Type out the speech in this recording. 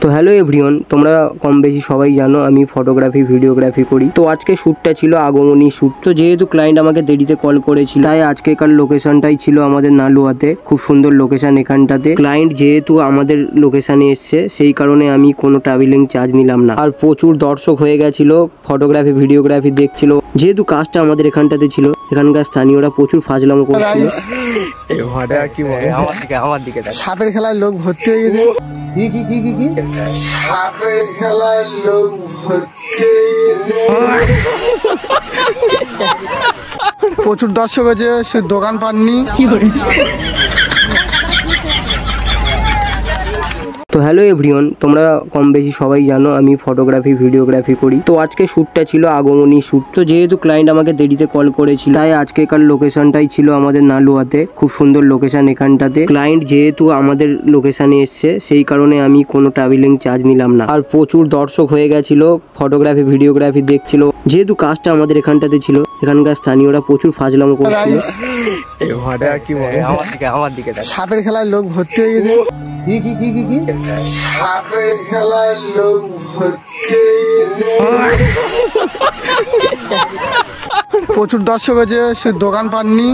তো hello everyone, তোমরা কম বেশি সবাই জানো আমি ফটোগ্রাফি ভিডিওগ্রাফি করি। তো আজকে শ্যুটটা ছিল আগমনী শ্যুট। তো যেহেতু ক্লায়েন্ট আমাকে দেরিতে কল করেছিল, তাই আজকেকার লোকেশনটাই ছিল আমাদের নালুয়াতে। খুব সুন্দর লোকেশন এখানটাতে। ক্লায়েন্ট যেহেতু আমাদের লোকেশনে এসছে, সেই কারণে আমি কোনো ট্রাভেলিং চার্জ নিলাম না। আর প্রচুর দর্শক হয়ে গেছিল, ফটোগ্রাফি ভিডিওগ্রাফি দেখছিল। যেহেতু কাজটা আমাদের এখানটাতে ছিল, এখানকার স্থানীয়রা প্রচুর ফাজলামো করছিল। আমার দিকে সাপের খেলায় লোক ভর্তি হয়ে গেছে। সাপের খেলায় লোক ভর্তি হয়ে গেছে। প্রচুর দর্শক হয়েছে, সে দোকান পাননি। তো হ্যালো এভরিওয়ান, তোমরা কম বেশি সবাই জানো আমি ফটোগ্রাফি ভিডিওগ্রাফি করি। তো আজকে শ্যুটটা ছিল আগমনী শ্যুট। তো যেহেতু ক্লায়েন্ট আমাকে দেরিতে কল করেছিল, তাই আজকেকার লোকেশনটাই ছিল আমাদের নালুয়াতে। খুব সুন্দর লোকেশন এখানটাতে। ক্লায়েন্ট যেহেতু আমাদের লোকেশনে এসছে, সেই কারণে আমি কোনো ট্রাভেলিং চার্জ নিলাম না। আর প্রচুর দর্শক হয়ে গেছিল, ফটোগ্রাফি ভিডিওগ্রাফি দেখছিল। যেহেতু কাজটা আমাদের এখানটাতে ছিল, এখানকার স্থানীয়রা প্রচুর ফাজলামো করছিল। আমার দিকে সাপের খেলায় লোক ভর্তি হয়ে গেছে। সাপের খেলায় লোক ভর্তি হয়ে গেছে। প্রচুর দর্শক হয়েছে, সে দোকান পাননি।